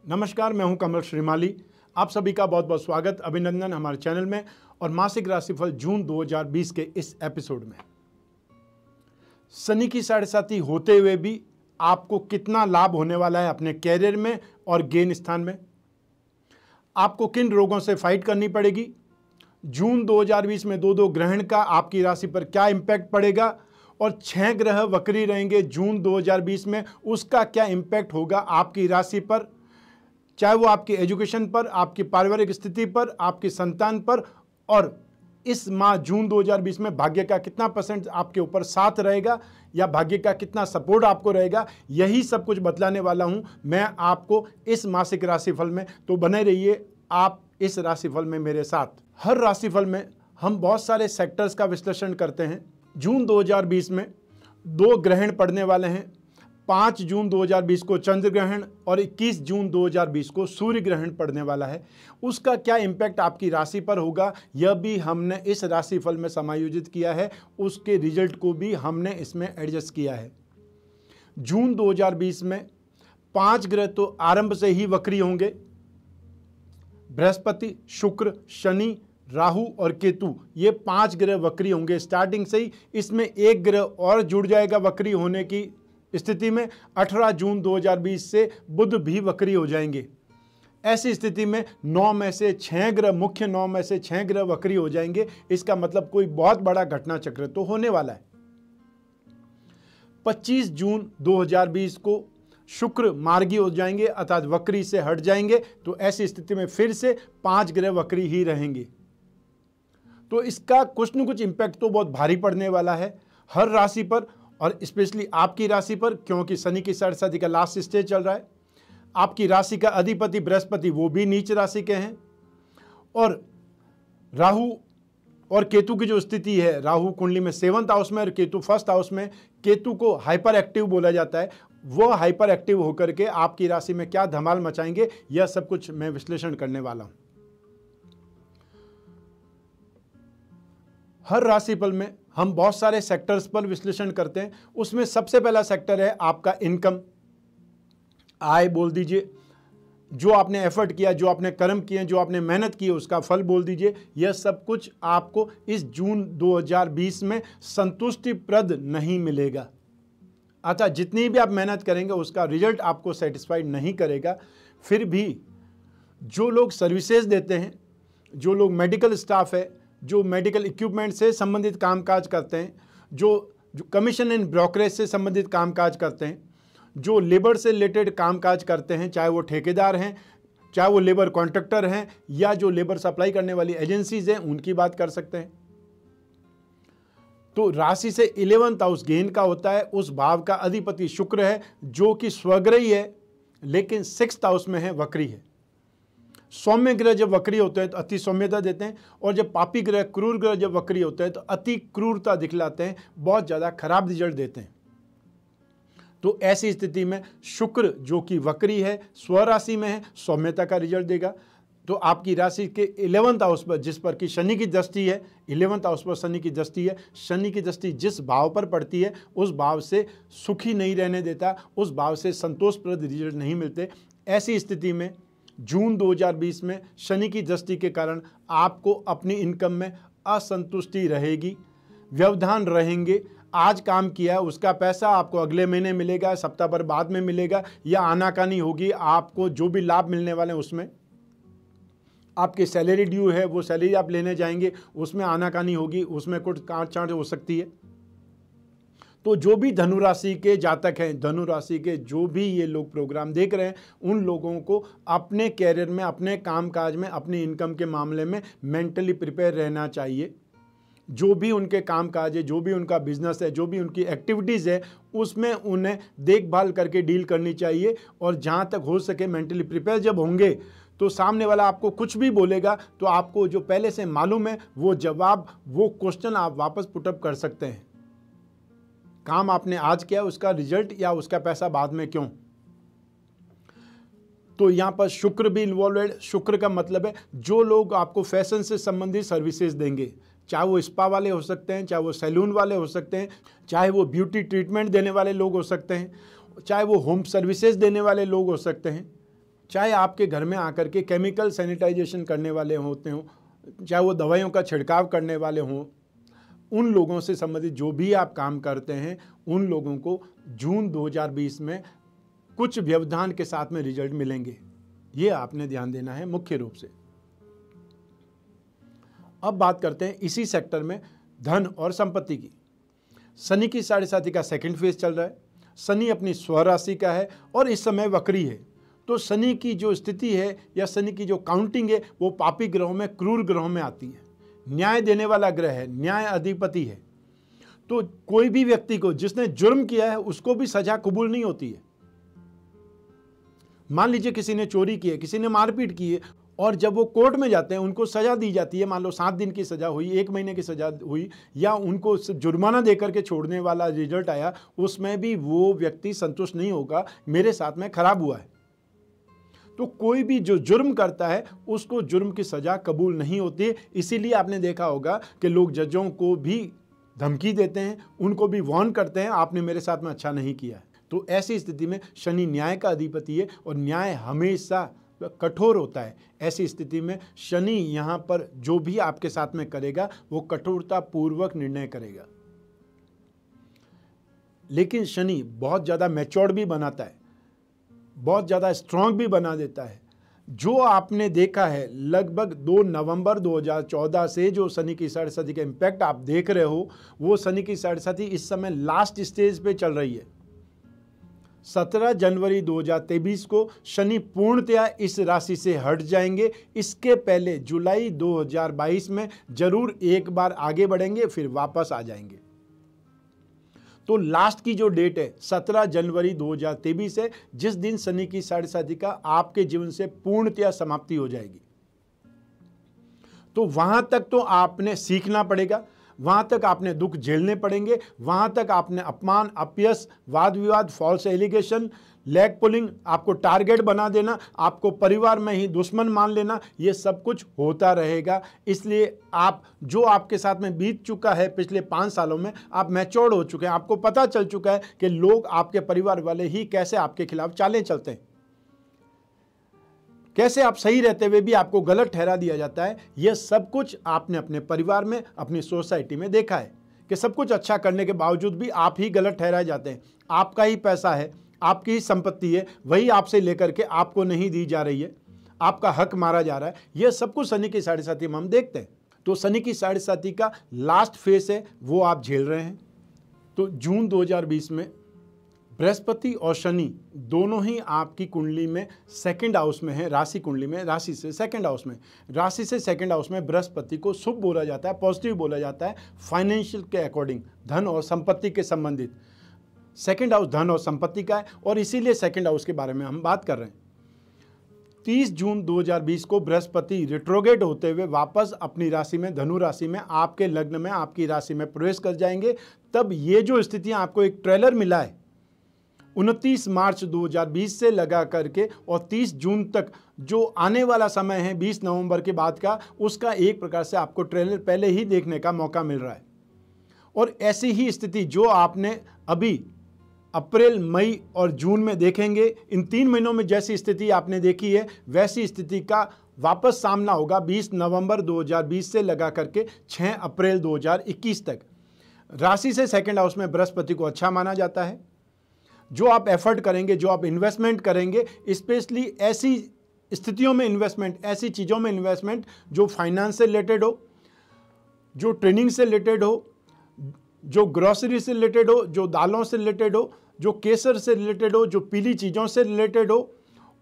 नमस्कार, मैं हूं कमल श्रीमाली। आप सभी का बहुत बहुत स्वागत, अभिनंदन हमारे चैनल में और मासिक राशिफल जून 2020 के इस एपिसोड में। शनि की साढ़ेसाती होते हुए भी आपको कितना लाभ होने वाला है अपने कैरियर में और गेन स्थान में, आपको किन रोगों से फाइट करनी पड़ेगी, जून 2020 में दो ग्रहण का आपकी राशि पर क्या इम्पैक्ट पड़ेगा और 6 ग्रह वक्री रहेंगे जून 2020 में, उसका क्या इम्पैक्ट होगा आपकी राशि पर, चाहे वो आपकी एजुकेशन पर, आपकी पारिवारिक स्थिति पर, आपकी संतान पर, और इस माह जून 2020 में भाग्य का कितना % आपके ऊपर साथ रहेगा या भाग्य का कितना सपोर्ट आपको रहेगा, यही सब कुछ बतलाने वाला हूं मैं आपको इस मासिक राशिफल में। तो बने रहिए आप इस राशिफल में मेरे साथ। हर राशिफल में हम बहुत सारे सेक्टर्स का विश्लेषण करते हैं। जून 2020 में 2 ग्रहण पड़ने वाले हैं। 5 जून 2020 को चंद्र ग्रहण और 21 जून 2020 को सूर्य ग्रहण पड़ने वाला है। उसका क्या इम्पैक्ट आपकी राशि पर होगा, यह भी हमने इस राशिफल में समायोजित किया है। उसके रिजल्ट को भी हमने इसमें एडजस्ट किया है। जून 2020 में 5 ग्रह तो आरंभ से ही वक्री होंगे। बृहस्पति, शुक्र, शनि, राहु और केतु, ये 5 ग्रह वक्री होंगे स्टार्टिंग से ही। इसमें एक ग्रह और जुड़ जाएगा वक्री होने की स्थिति में। 18 जून 2020 से बुध भी वक्री हो जाएंगे। ऐसी स्थिति में 9 में से 6 ग्रह, मुख्य 9 में से 6 ग्रह वक्री हो जाएंगे। इसका मतलब कोई बहुत बड़ा घटना चक्र तो होने वाला है। 25 जून 2020 को शुक्र मार्गी हो जाएंगे, अर्थात वक्री से हट जाएंगे। तो ऐसी स्थिति में फिर से 5 ग्रह वक्री ही रहेंगे। तो इसका कुछ न कुछ इम्पैक्ट तो बहुत भारी पड़ने वाला है हर राशि पर, और स्पेशली आपकी राशि पर, क्योंकि शनि की साढ़ेसाती का लास्ट स्टेज चल रहा है। आपकी राशि का अधिपति बृहस्पति वो भी नीच राशि के हैं, और राहु और केतु की जो स्थिति है, राहु कुंडली में 7th हाउस में और केतु 1st हाउस में। केतु को हाइपर एक्टिव बोला जाता है। वो हाइपर एक्टिव होकर के आपकी राशि में क्या धमाल मचाएंगे, यह सब कुछ मैं विश्लेषण करने वाला हूं। हर राशिफल में हम बहुत सारे सेक्टर्स पर विश्लेषण करते हैं। उसमें सबसे पहला सेक्टर है आपका इनकम, आय बोल दीजिए। जो आपने एफर्ट किया, जो आपने कर्म किए, जो आपने मेहनत की, उसका फल बोल दीजिए। यह सब कुछ आपको इस जून 2020 में संतुष्टिप्रद नहीं मिलेगा। अतः जितनी भी आप मेहनत करेंगे उसका रिजल्ट आपको सेटिस्फाइड नहीं करेगा। फिर भी जो लोग सर्विसेज देते हैं, जो लोग मेडिकल स्टाफ है, जो मेडिकल इक्विपमेंट से संबंधित कामकाज करते हैं, जो कमीशन एंड ब्रोकरेज से संबंधित कामकाज करते हैं, जो लेबर से रिलेटेड कामकाज करते हैं, चाहे वो ठेकेदार हैं, चाहे वो लेबर कॉन्ट्रैक्टर हैं, या जो लेबर सप्लाई करने वाली एजेंसीज हैं, उनकी बात कर सकते हैं। तो राशि से 11th हाउस गेन का होता है। उस भाव का अधिपति शुक्र है, जो कि स्वग्रही है लेकिन 6th हाउस में है, वक्री है। सौम्य ग्रह जब वक्री होते हैं तो अति सौम्यता देते हैं, और जब पापी ग्रह, क्रूर ग्रह जब वक्री होते हैं तो अति क्रूरता दिखलाते हैं, बहुत ज़्यादा खराब रिजल्ट देते हैं। तो ऐसी स्थिति में शुक्र जो कि वक्री है, स्वराशि में है, सौम्यता का रिजल्ट देगा। तो आपकी राशि के 11th हाउस पर, जिस पर कि शनि की दृष्टि है, 11th हाउस पर शनि की दृष्टि है, शनि की दृष्टि जिस भाव पर पड़ती है उस भाव से सुखी नहीं रहने देता, उस भाव से संतोषप्रद रिजल्ट नहीं मिलते। ऐसी स्थिति में जून 2020 में शनि की दृष्टि के कारण आपको अपनी इनकम में असंतुष्टि रहेगी, व्यवधान रहेंगे। आज काम किया है उसका पैसा आपको अगले महीने मिलेगा, सप्ताह भर बाद में मिलेगा, या आनाकानी होगी। आपको जो भी लाभ मिलने वाले हैं उसमें आपकी सैलरी ड्यू है, वो सैलरी आप लेने जाएंगे, उसमें आनाकानी होगी, उसमें कुछ काट-छाँट हो सकती है। तो जो भी धनु राशि के जातक हैं, धनु राशि के जो भी ये लोग प्रोग्राम देख रहे हैं, उन लोगों को अपने कैरियर में, अपने कामकाज में, अपनी इनकम के मामले में मेंटली प्रिपेयर रहना चाहिए। जो भी उनके कामकाज है, जो भी उनका बिजनेस है, जो भी उनकी एक्टिविटीज़ है, उसमें उन्हें देखभाल करके डील करनी चाहिए। और जहाँ तक हो सके मेंटली प्रिपेयर जब होंगे तो सामने वाला आपको कुछ भी बोलेगा तो आपको जो पहले से मालूम है वो जवाब, वो क्वेश्चन आप वापस पुटअप कर सकते हैं। काम आपने आज किया, उसका रिजल्ट या उसका पैसा बाद में क्यों। तो यहाँ पर शुक्र भी इन्वॉल्व। शुक्र का मतलब है जो लोग आपको फैशन से संबंधित सर्विसेज देंगे, चाहे वो स्पा वाले हो सकते हैं, चाहे वो सैलून वाले हो सकते हैं, चाहे वो ब्यूटी ट्रीटमेंट देने वाले लोग हो सकते हैं, चाहे वो होम सर्विसेज देने वाले लोग हो सकते हैं, चाहे आपके घर में आकर के केमिकल सैनिटाइजेशन करने वाले होते हों, चाहे वो दवाइयों का छिड़काव करने वाले हों, उन लोगों से संबंधित जो भी आप काम करते हैं, उन लोगों को जून 2020 में कुछ व्यवधान के साथ में रिजल्ट मिलेंगे। ये आपने ध्यान देना है मुख्य रूप से। अब बात करते हैं इसी सेक्टर में धन और संपत्ति की। शनि की साढ़े साथी का सेकंड फेज चल रहा है। शनि अपनी स्वराशि का है और इस समय वक्री है। तो शनि की जो स्थिति है या शनि की जो काउंटिंग है वो पापी ग्रहों में, क्रूर ग्रहों में आती है। न्याय देने वाला ग्रह है, न्याय अधिपति है। तो कोई भी व्यक्ति को जिसने जुर्म किया है उसको भी सजा कबूल नहीं होती है। मान लीजिए किसी ने चोरी की है, किसी ने मारपीट की है, और जब वो कोर्ट में जाते हैं उनको सजा दी जाती है। मान लो 7 दिन की सजा हुई, 1 महीने की सजा हुई, या उनको जुर्माना देकर के छोड़ने वाला रिजल्ट आया, उसमें भी वो व्यक्ति संतुष्ट नहीं होगा, मेरे साथ में खराब हुआ है। तो कोई भी जो जुर्म करता है उसको जुर्म की सजा कबूल नहीं होती। इसीलिए आपने देखा होगा कि लोग जजों को भी धमकी देते हैं, उनको भी वार्न करते हैं, आपने मेरे साथ में अच्छा नहीं किया है। तो ऐसी स्थिति में शनि न्याय का अधिपति है और न्याय हमेशा कठोर होता है। ऐसी स्थिति में शनि यहाँ पर जो भी आपके साथ में करेगा वो कठोरता पूर्वक निर्णय करेगा। लेकिन शनि बहुत ज़्यादा मैच्योर्ड भी बनाता है, बहुत ज़्यादा स्ट्रांग भी बना देता है। जो आपने देखा है लगभग 2 नवंबर 2014 से जो शनि की साढ़े साथी का इम्पैक्ट आप देख रहे हो, वो शनि की साढ़े साथी इस समय लास्ट स्टेज पे चल रही है। 17 जनवरी 2023 को शनि पूर्णतया इस राशि से हट जाएंगे। इसके पहले जुलाई 2022 में जरूर एक बार आगे बढ़ेंगे, फिर वापस आ जाएंगे। तो लास्ट की जो डेट है 17 जनवरी 2023 है, जिस दिन शनि की साढ़े साथी का आपके जीवन से पूर्णतया समाप्ति हो जाएगी। तो वहां तक तो आपने सीखना पड़ेगा, वहां तक आपने दुख झेलने पड़ेंगे, वहां तक आपने अपमान, अपयश, वाद विवाद, फॉल्स एलिगेशन, लेग पुलिंग, आपको टारगेट बना देना, आपको परिवार में ही दुश्मन मान लेना, ये सब कुछ होता रहेगा। इसलिए आप जो आपके साथ में बीत चुका है पिछले 5 सालों में, आप मैच्योर्ड हो चुके हैं, आपको पता चल चुका है कि लोग, आपके परिवार वाले ही कैसे आपके खिलाफ चालें चलते हैं, कैसे आप सही रहते हुए भी आपको गलत ठहरा दिया जाता है। यह सब कुछ आपने अपने परिवार में, अपनी सोसाइटी में देखा है कि सब कुछ अच्छा करने के बावजूद भी आप ही गलत ठहराए जाते हैं। आपका ही पैसा है, आपकी ही संपत्ति है, वही आपसे लेकर के आपको नहीं दी जा रही है, आपका हक मारा जा रहा है। यह सब कुछ शनि की साढ़े साथी में हम देखते हैं। तो शनि की साढ़े साथी का लास्ट फेस है, वो आप झेल रहे हैं। तो जून 2020 में बृहस्पति और शनि दोनों ही आपकी कुंडली में सेकंड हाउस में है, राशि कुंडली में, राशि से सेकंड हाउस में। राशि से सेकंड हाउस में बृहस्पति को शुभ बोला जाता है, पॉजिटिव बोला जाता है, फाइनेंशियल के अकॉर्डिंग, धन और संपत्ति के संबंधित। सेकंड हाउस धन और संपत्ति का है और इसीलिए सेकंड हाउस के बारे में हम बात कर रहे हैं। 30 जून 2020 को बृहस्पति रिट्रोगेट होते हुए वापस अपनी राशि में, धनु राशि में, आपके लग्न में, आपकी राशि में प्रवेश कर जाएंगे। तब ये जो स्थितियां, आपको एक ट्रेलर मिला है 29 मार्च 2020 से लगा करके और 30 जून तक जो आने वाला समय है 20 नवंबर के बाद का, उसका एक प्रकार से आपको ट्रेलर पहले ही देखने का मौका मिल रहा है। और ऐसी ही स्थिति जो आपने अभी अप्रैल, मई और जून में देखेंगे, इन 3 महीनों में जैसी स्थिति आपने देखी है वैसी स्थिति का वापस सामना होगा 20 नवंबर 2020 से लगा करके 6 अप्रैल 2021 तक। राशि से सेकंड हाउस में बृहस्पति को अच्छा माना जाता है। जो आप एफर्ट करेंगे, जो आप इन्वेस्टमेंट करेंगे, स्पेशली ऐसी स्थितियों में इन्वेस्टमेंट, ऐसी चीज़ों में इन्वेस्टमेंट जो फाइनेंस से रिलेटेड हो, जो ट्रेनिंग से रिलेटेड हो, जो ग्रोसरी से रिलेटेड हो, जो दालों से रिलेटेड हो, जो केसर से रिलेटेड हो, जो पीली चीज़ों से रिलेटेड हो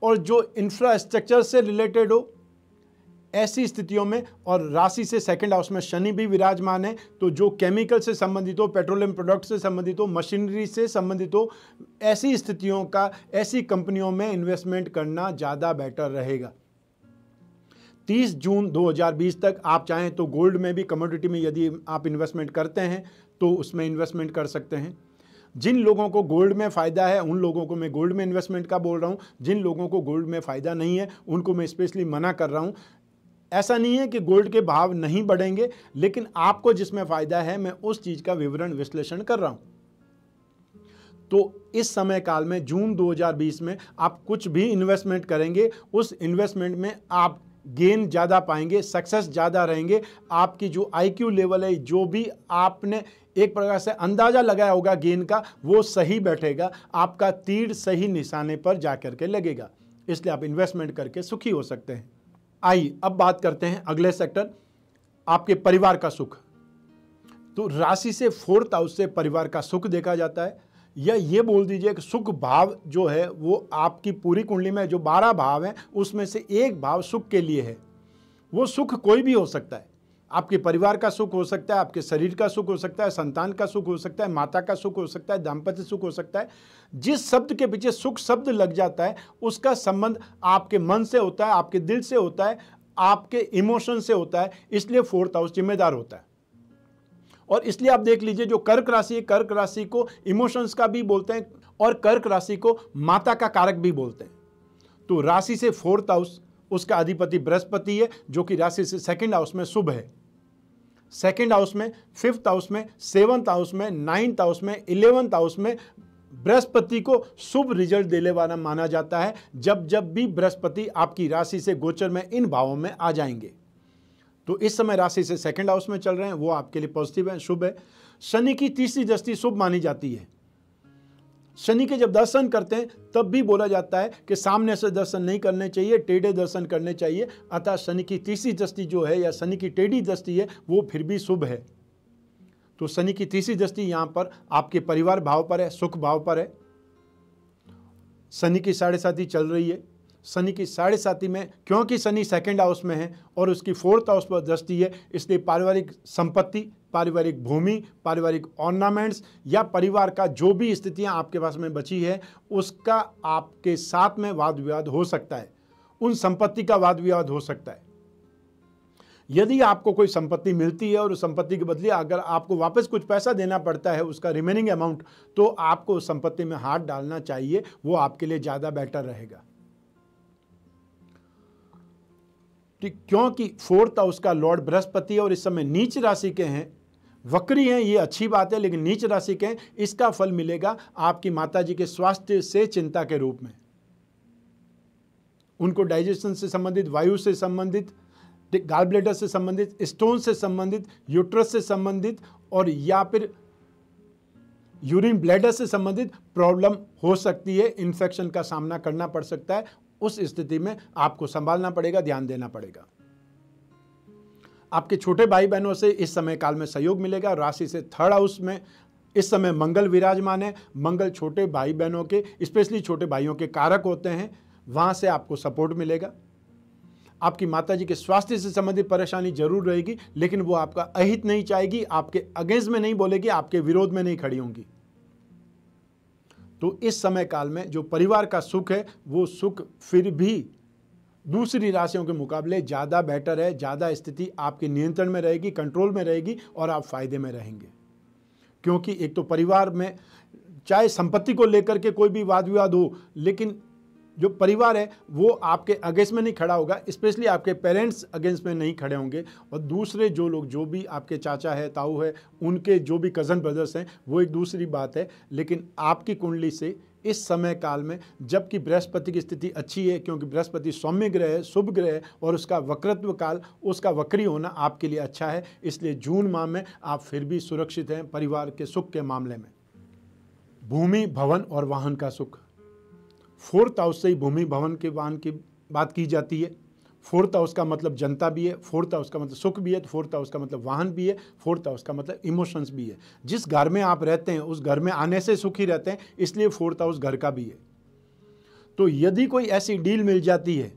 और जो इंफ्रास्ट्रक्चर से रिलेटेड हो, ऐसी स्थितियों में, और राशि से सेकंड हाउस में शनि भी विराजमान है, तो जो केमिकल से संबंधित हो, पेट्रोलियम प्रोडक्ट से संबंधित हो, मशीनरी से संबंधित हो, ऐसी स्थितियों का, ऐसी कंपनियों में इन्वेस्टमेंट करना ज़्यादा बेटर रहेगा। 30 जून 2020 तक आप चाहें तो गोल्ड में भी, कमोडिटी में यदि आप इन्वेस्टमेंट करते हैं तो उसमें इन्वेस्टमेंट कर सकते हैं। जिन लोगों को गोल्ड में फ़ायदा है उन लोगों को मैं गोल्ड में इन्वेस्टमेंट का बोल रहा हूँ। जिन लोगों को गोल्ड में फ़ायदा नहीं है उनको मैं स्पेशली मना कर रहा हूँ। ऐसा नहीं है कि गोल्ड के भाव नहीं बढ़ेंगे, लेकिन आपको जिसमें फ़ायदा है मैं उस चीज़ का विवरण, विश्लेषण कर रहा हूँ। तो इस समय काल में जून 2020 में आप कुछ भी इन्वेस्टमेंट करेंगे, उस इन्वेस्टमेंट में आप गेन ज़्यादा पाएंगे, सक्सेस ज़्यादा रहेंगे। आपकी जो IQ लेवल है, जो भी आपने एक प्रकार से अंदाज़ा लगाया होगा गेन का, वो सही बैठेगा, आपका तीर सही निशाने पर जा कर के लगेगा। इसलिए आप इन्वेस्टमेंट करके सुखी हो सकते हैं। आइए अब बात करते हैं अगले सेक्टर, आपके परिवार का सुख। तो राशि से 4th हाउस से परिवार का सुख देखा जाता है, या ये बोल दीजिए कि सुख भाव जो है वो आपकी पूरी कुंडली में जो 12 भाव हैं उसमें से एक भाव सुख के लिए है। वो सुख कोई भी हो सकता है, आपके परिवार का सुख हो सकता है, आपके शरीर का सुख हो सकता है, संतान का सुख हो सकता है, माता का सुख हो सकता है, दाम्पत्य सुख हो सकता है। जिस शब्द के पीछे सुख शब्द लग जाता है उसका संबंध आपके मन से होता है, आपके दिल से होता है, आपके इमोशन से होता है। इसलिए 4th हाउस जिम्मेदार होता है। और इसलिए आप देख लीजिए, जो कर्क राशि है, कर्क राशि को इमोशंस का भी बोलते हैं और कर्क राशि को माता का कारक भी बोलते हैं। तो राशि से 4th हाउस, उसका अधिपति बृहस्पति है, जो कि राशि से 2nd हाउस में शुभ है। 2nd हाउस में, 5th हाउस में, 7th हाउस में, 9th हाउस में, 11th हाउस में बृहस्पति को शुभ रिजल्ट देने वाला माना जाता है। जब जब भी बृहस्पति आपकी राशि से गोचर में इन भावों में आ जाएंगे, तो इस समय राशि से 2nd हाउस में चल रहे हैं, वो आपके लिए पॉजिटिव है, शुभ है। शनि की तीसरी दृष्टि शुभ मानी जाती है। शनि के जब दर्शन करते हैं तब भी बोला जाता है कि सामने से दर्शन नहीं करने चाहिए, टेढ़े दर्शन करने चाहिए। अतः शनि की तीसरी दृष्टि जो है, या शनि की टेढ़ी दृष्टि है, वो फिर भी शुभ है। तो शनि की तीसरी दृष्टि यहाँ पर आपके परिवार भाव पर है, सुख भाव पर है। शनि की 7.5 चल रही है। शनि की 7.5 में, क्योंकि शनि 2nd हाउस में है और उसकी 4th हाउस पर दृष्टि है, इसलिए पारिवारिक संपत्ति, पारिवारिक भूमि, पारिवारिक ऑर्नामेंट्स या परिवार का जो भी स्थितियां आपके पास में बची है, उसका आपके साथ में वाद विवाद हो सकता है, उन संपत्ति का वाद विवाद हो सकता है। यदि आपको कोई संपत्ति मिलती है और उस संपत्ति के बदले अगर आपको वापस कुछ पैसा देना पड़ता है, उसका रिमेनिंग अमाउंट, तो आपको उस संपत्ति में हाथ डालना चाहिए, वो आपके लिए ज़्यादा बेटर रहेगा। क्योंकि 4th हाउस का लॉर्ड बृहस्पति है और इस समय नीच राशि के हैं, वक्री हैं, ये अच्छी बात है, लेकिन नीच राशि के हैं, इसका फल मिलेगा आपकी माताजी के स्वास्थ्य से चिंता के रूप में। उनको डाइजेशन से संबंधित, वायु से संबंधित, गॉल ब्लैडर से संबंधित, स्टोन से संबंधित, यूट्रस से संबंधित और या फिर यूरिन ब्लैडर से संबंधित प्रॉब्लम हो सकती है, इन्फेक्शन का सामना करना पड़ सकता है। उस स्थिति में आपको संभालना पड़ेगा, ध्यान देना पड़ेगा। आपके छोटे भाई बहनों से इस समय काल में सहयोग मिलेगा। राशि से 3rd हाउस में इस समय मंगल विराजमान है। मंगल छोटे भाई बहनों के, स्पेशली छोटे भाइयों के कारक होते हैं, वहां से आपको सपोर्ट मिलेगा। आपकी माताजी के स्वास्थ्य से संबंधित परेशानी जरूर रहेगी, लेकिन वो आपका अहित नहीं चाहेगी, आपके अगेंस्ट में नहीं बोलेगी, आपके विरोध में नहीं खड़ी होंगी। तो इस समय काल में जो परिवार का सुख है, वो सुख फिर भी दूसरी राशियों के मुकाबले ज़्यादा बेटर है, ज़्यादा स्थिति आपके नियंत्रण में रहेगी, कंट्रोल में रहेगी और आप फायदे में रहेंगे। क्योंकि एक तो परिवार में चाहे संपत्ति को लेकर के कोई भी वाद विवाद हो, लेकिन जो परिवार है वो आपके अगेंस्ट में नहीं खड़ा होगा, स्पेशली आपके पेरेंट्स अगेंस्ट में नहीं खड़े होंगे। और दूसरे जो लोग, जो भी आपके चाचा है, ताऊ है, उनके जो भी कज़न ब्रदर्स हैं, वो एक दूसरी बात है। लेकिन आपकी कुंडली से इस समय काल में, जबकि बृहस्पति की स्थिति अच्छी है, क्योंकि बृहस्पति सौम्य ग्रह है, शुभ ग्रह है और उसका वक्रत्व काल, उसका वक्री होना आपके लिए अच्छा है। इसलिए जून माह में आप फिर भी सुरक्षित हैं परिवार के सुख के मामले में। भूमि, भवन और वाहन का सुख। 4th हाउस से ही भूमि, भवन के वाहन की बात की जाती है। 4th हाउस का मतलब जनता भी है, 4th हाउस का मतलब सुख भी है, तो 4th हाउस का मतलब वाहन भी है, 4th हाउस का मतलब इमोशंस भी है। जिस घर में आप रहते हैं उस घर में आने से सुखी रहते हैं, इसलिए 4th हाउस घर का भी है। तो यदि कोई ऐसी डील मिल जाती है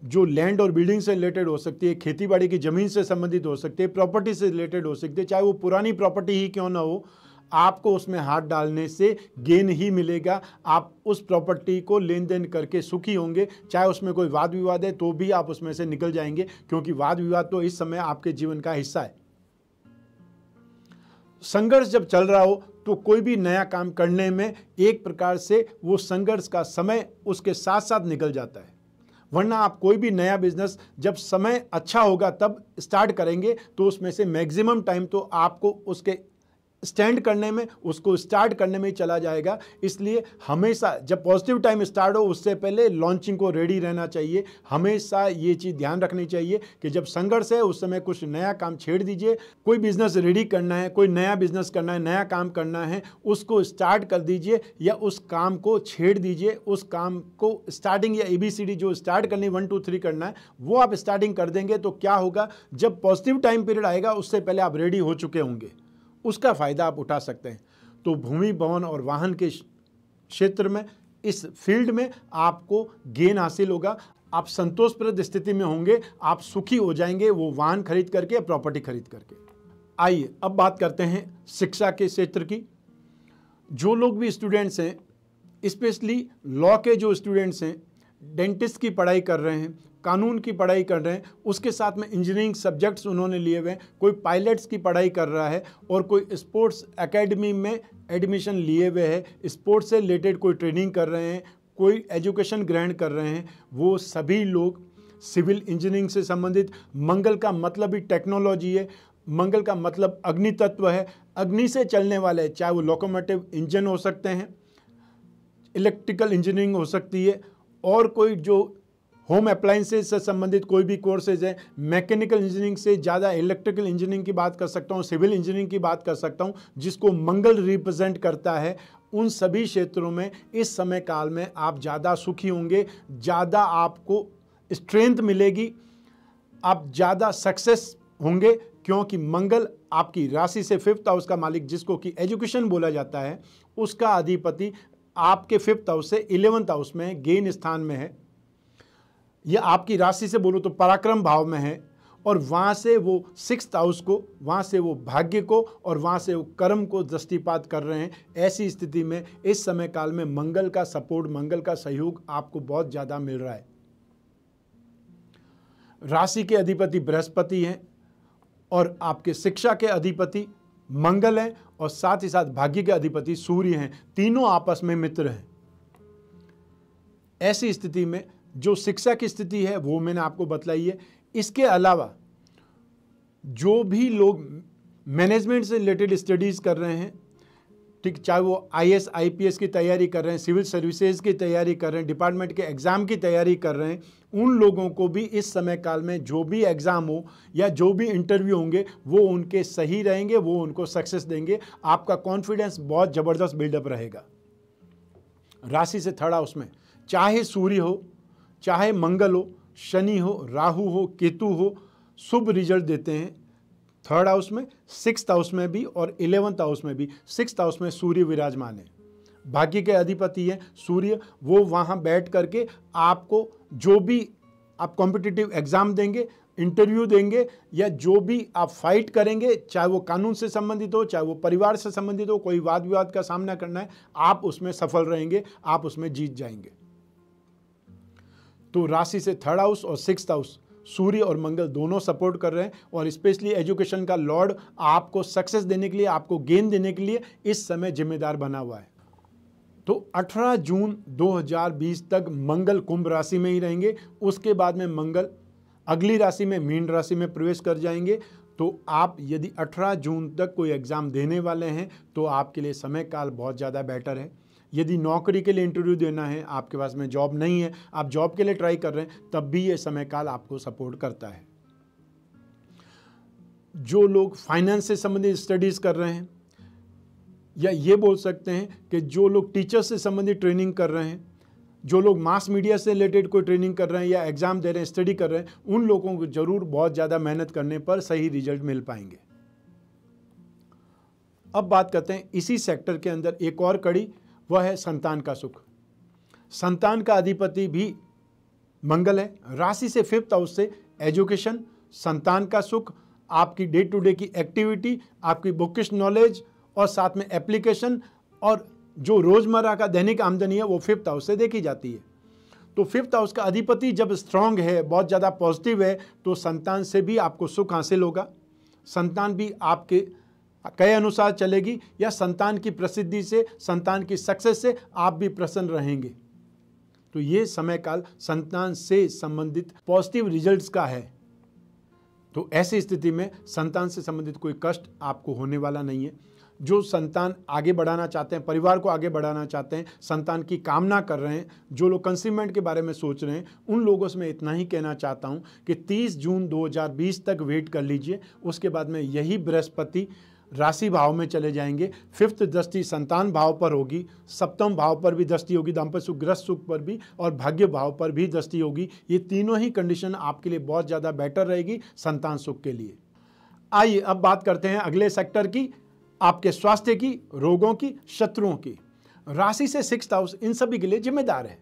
जो लैंड और बिल्डिंग से रिलेटेड हो सकती है, खेती बाड़ी की ज़मीन से संबंधित हो सकती है, प्रॉपर्टी से रिलेटेड हो सकती है, चाहे वो पुरानी प्रॉपर्टी ही क्यों ना हो, आपको उसमें हाथ डालने से गेन ही मिलेगा। आप उस प्रॉपर्टी को लेन देन करके सुखी होंगे। चाहे उसमें कोई वाद विवाद है तो भी आप उसमें से निकल जाएंगे, क्योंकि वाद विवाद तो इस समय आपके जीवन का हिस्सा है। संघर्ष जब चल रहा हो तो कोई भी नया काम करने में एक प्रकार से वो संघर्ष का समय उसके साथ साथ निकल जाता है। वरना आप कोई भी नया बिजनेस जब समय अच्छा होगा तब स्टार्ट करेंगे, तो उसमें से मैक्सिमम टाइम तो आपको उसके स्टैंड करने में, उसको स्टार्ट करने में ही चला जाएगा। इसलिए हमेशा जब पॉजिटिव टाइम स्टार्ट हो उससे पहले लॉन्चिंग को रेडी रहना चाहिए। हमेशा ये चीज़ ध्यान रखनी चाहिए कि जब संघर्ष है उस समय कुछ नया काम छेड़ दीजिए। कोई बिजनेस रेडी करना है, कोई नया बिजनेस करना है, नया काम करना है, उसको स्टार्ट कर दीजिए या उस काम को छेड़ दीजिए। उस काम को स्टार्टिंग या ABCD जो स्टार्ट करनी 1 2 3 करना है वो आप स्टार्टिंग कर देंगे तो क्या होगा, जब पॉजिटिव टाइम पीरियड आएगा उससे पहले आप रेडी हो चुके होंगे, उसका फ़ायदा आप उठा सकते हैं। तो भूमि, भवन और वाहन के क्षेत्र में, इस फील्ड में आपको गेन हासिल होगा। आप संतोषप्रद स्थिति में होंगे, आप सुखी हो जाएंगे वो वाहन खरीद करके या प्रॉपर्टी खरीद करके। आइए अब बात करते हैं शिक्षा के क्षेत्र की। जो लोग भी स्टूडेंट्स हैं, स्पेशली लॉ के जो स्टूडेंट्स हैं, डेंटिस्ट की पढ़ाई कर रहे हैं, कानून की पढ़ाई कर रहे हैं, उसके साथ में इंजीनियरिंग सब्जेक्ट्स उन्होंने लिए हुए हैं, कोई पायलट्स की पढ़ाई कर रहा है और कोई स्पोर्ट्स एकेडमी में एडमिशन लिए हुए है, स्पोर्ट्स से रिलेटेड कोई ट्रेनिंग कर रहे हैं, कोई एजुकेशन ग्रहण कर रहे हैं, वो सभी लोग सिविल इंजीनियरिंग से संबंधित, मंगल का मतलब ही टेक्नोलॉजी है, मंगल का मतलब अग्नि तत्व है, अग्नि से चलने वाले, चाहे वो लोकोमोटिव इंजन हो सकते हैं, इलेक्ट्रिकल इंजीनियरिंग हो सकती है, और कोई जो होम अप्लायंसेज से संबंधित कोई भी कोर्सेज है, मैकेनिकल इंजीनियरिंग से ज़्यादा इलेक्ट्रिकल इंजीनियरिंग की बात कर सकता हूँ, सिविल इंजीनियरिंग की बात कर सकता हूँ, जिसको मंगल रिप्रेजेंट करता है। उन सभी क्षेत्रों में इस समय काल में आप ज़्यादा सुखी होंगे, ज़्यादा आपको स्ट्रेंथ मिलेगी, आप ज़्यादा सक्सेस होंगे, क्योंकि मंगल आपकी राशि से 5th हाउस का मालिक, जिसको कि एजुकेशन बोला जाता है, उसका अधिपति आपके 5th हाउस से 11th हाउस में, गेन स्थान में है, या आपकी राशि से बोलो तो पराक्रम भाव में है, और वहाँ से वो 6th हाउस को, वहाँ से वो भाग्य को और वहाँ से वो कर्म को दृष्टिपात कर रहे हैं। ऐसी स्थिति में इस समय काल में मंगल का सपोर्ट, मंगल का सहयोग आपको बहुत ज़्यादा मिल रहा है। राशि के अधिपति बृहस्पति हैं और आपके शिक्षा के अधिपति मंगल हैं और साथ ही साथ भाग्य के अधिपति सूर्य हैं। तीनों आपस में मित्र हैं। ऐसी स्थिति में जो शिक्षा की स्थिति है वो मैंने आपको बतलाई है। इसके अलावा जो भी लोग मैनेजमेंट से रिलेटेड स्टडीज़ कर रहे हैं, ठीक, चाहे वो IAS IPS की तैयारी कर रहे हैं, सिविल सर्विसेज की तैयारी कर रहे हैं, डिपार्टमेंट के एग्ज़ाम की तैयारी कर रहे हैं, उन लोगों को भी इस समय काल में जो भी एग्ज़ाम हो या जो भी इंटरव्यू होंगे वो उनके सही रहेंगे, वो उनको सक्सेस देंगे। आपका कॉन्फिडेंस बहुत ज़बरदस्त बिल्डअप रहेगा। राशि से 3rd हाउस में चाहे सूर्य हो, चाहे मंगल हो, शनि हो, राहु हो, केतु हो, शुभ रिजल्ट देते हैं। 3rd हाउस में, 6th हाउस में भी और 11th हाउस में भी। 6th हाउस में सूर्य विराजमान है, भाग्य के अधिपति है सूर्य। वो वहाँ बैठ करके आपको जो भी आप कॉम्पिटिटिव एग्ज़ाम देंगे, इंटरव्यू देंगे या जो भी आप फाइट करेंगे, चाहे वो कानून से संबंधित हो, चाहे वो परिवार से संबंधित हो, कोई वाद विवाद का सामना करना है, आप उसमें सफल रहेंगे, आप उसमें जीत जाएंगे। तो राशि से 3rd हाउस और 6th हाउस सूर्य और मंगल दोनों सपोर्ट कर रहे हैं और स्पेशली एजुकेशन का लॉर्ड आपको सक्सेस देने के लिए, आपको गेन देने के लिए इस समय जिम्मेदार बना हुआ है। तो 18 जून 2020 तक मंगल कुंभ राशि में ही रहेंगे। उसके बाद में मंगल अगली राशि में, मीन राशि में प्रवेश कर जाएंगे। तो आप यदि 18 जून तक कोई एग्ज़ाम देने वाले हैं तो आपके लिए समय काल बहुत ज़्यादा बेटर है। यदि नौकरी के लिए इंटरव्यू देना है, आपके पास में जॉब नहीं है, आप जॉब के लिए ट्राई कर रहे हैं, तब भी ये समय काल आपको सपोर्ट करता है। जो लोग फाइनेंस से संबंधित स्टडीज़ कर रहे हैं, या ये बोल सकते हैं कि जो लोग टीचर से संबंधित ट्रेनिंग कर रहे हैं, जो लोग मास मीडिया से रिलेटेड कोई ट्रेनिंग कर रहे हैं या एग्ज़ाम दे रहे हैं, स्टडी कर रहे हैं, उन लोगों को ज़रूर बहुत ज़्यादा मेहनत करने पर सही रिजल्ट मिल पाएंगे। अब बात करते हैं इसी सेक्टर के अंदर एक और कड़ी, वह है संतान का सुख। संतान का अधिपति भी मंगल है। राशि से 5th हाउस से एजुकेशन, संतान का सुख, आपकी डे टू डे की एक्टिविटी, आपकी बुकिश नॉलेज और साथ में एप्लीकेशन और जो रोज़मर्रा का दैनिक आमदनी है वो 5th हाउस से देखी जाती है। तो 5th हाउस का अधिपति जब स्ट्रांग है, बहुत ज़्यादा पॉजिटिव है, तो संतान से भी आपको सुख हासिल होगा। संतान भी आपके कहे अनुसार चलेगी या संतान की प्रसिद्धि से, संतान की सक्सेस से आप भी प्रसन्न रहेंगे। तो ये समय काल संतान से संबंधित पॉजिटिव रिजल्ट्स का है। तो ऐसी स्थिति में संतान से संबंधित कोई कष्ट आपको होने वाला नहीं है। जो संतान आगे बढ़ाना चाहते हैं, परिवार को आगे बढ़ाना चाहते हैं, संतान की कामना कर रहे हैं, जो लोग कंसीवमेंट के बारे में सोच रहे हैं, उन लोगों से मैं इतना ही कहना चाहता हूं कि 30 जून 2020 तक वेट कर लीजिए। उसके बाद में यही बृहस्पति राशि भाव में चले जाएंगे। 5th दृष्टि संतान भाव पर होगी, 7वें भाव पर भी दृष्टि होगी, दाम्पत्य सुख, गृहस्थ सुख पर भी, और भाग्य भाव पर भी दृष्टि होगी। ये तीनों ही कंडीशन आपके लिए बहुत ज़्यादा बेटर रहेगी संतान सुख के लिए। आइए अब बात करते हैं अगले सेक्टर की, आपके स्वास्थ्य की, रोगों की, शत्रुओं की। राशि से 6th हाउस इन सभी के लिए जिम्मेदार है।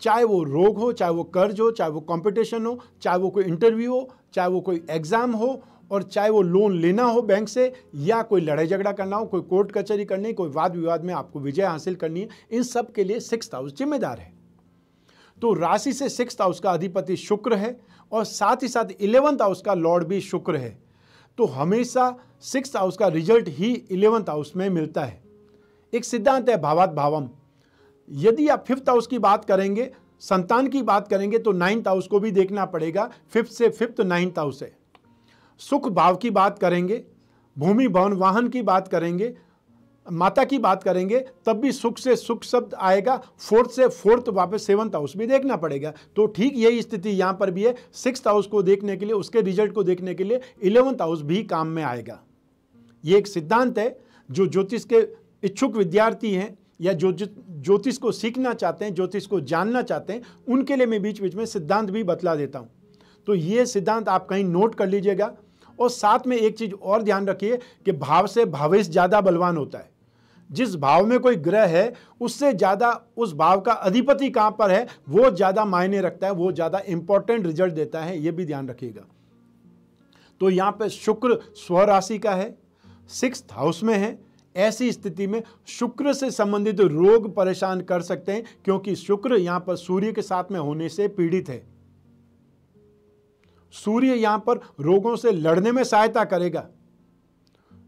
चाहे वो रोग हो, चाहे वो कर्ज हो, चाहे वो कंपटीशन हो, चाहे वो कोई इंटरव्यू हो, चाहे वो कोई एग्जाम हो, और चाहे वो लोन लेना हो बैंक से, या कोई लड़ाई झगड़ा करना हो, कोई कोर्ट कचहरी करनी, कोई वाद विवाद में आपको विजय हासिल करनी है, इन सब के लिए 6th हाउस जिम्मेदार है। तो राशि से 6th हाउस का अधिपति शुक्र है और साथ ही साथ 11th हाउस का लॉर्ड भी शुक्र है। तो हमेशा 6th हाउस का रिजल्ट ही 11th हाउस में मिलता है। एक सिद्धांत है भावात भावम। यदि आप 5th हाउस की बात करेंगे, संतान की बात करेंगे, तो 9th हाउस को भी देखना पड़ेगा। 5th से 5th 9th हाउस है। सुख भाव की बात करेंगे, भूमि भवन वाहन की बात करेंगे, माता की बात करेंगे, तब भी सुख से सुख शब्द आएगा। 4th से 4th वापस 7th हाउस भी देखना पड़ेगा। तो ठीक यही स्थिति यहां पर भी है। 6th हाउस को देखने के लिए, उसके रिजल्ट को देखने के लिए 11th हाउस भी काम में आएगा। ये एक सिद्धांत है। जो ज्योतिष के इच्छुक विद्यार्थी हैं या जो ज्योतिष को सीखना चाहते हैं, ज्योतिष को जानना चाहते हैं, उनके लिए मैं बीच बीच में सिद्धांत भी बतला देता हूं। तो ये सिद्धांत आप कहीं नोट कर लीजिएगा। और साथ में एक चीज और ध्यान रखिए कि भाव से भावेश ज्यादा बलवान होता है। जिस भाव में कोई ग्रह है, उससे ज्यादा उस भाव का अधिपति कहां पर है वो ज्यादा मायने रखता है, वो ज्यादा इंपॉर्टेंट रिजल्ट देता है। यह भी ध्यान रखिएगा। तो यहां पे शुक्र स्वराशि का है, 6th हाउस में है। ऐसी स्थिति में शुक्र से संबंधित रोग परेशान कर सकते हैं, क्योंकि शुक्र यहां पर सूर्य के साथ में होने से पीड़ित है। सूर्य यहां पर रोगों से लड़ने में सहायता करेगा।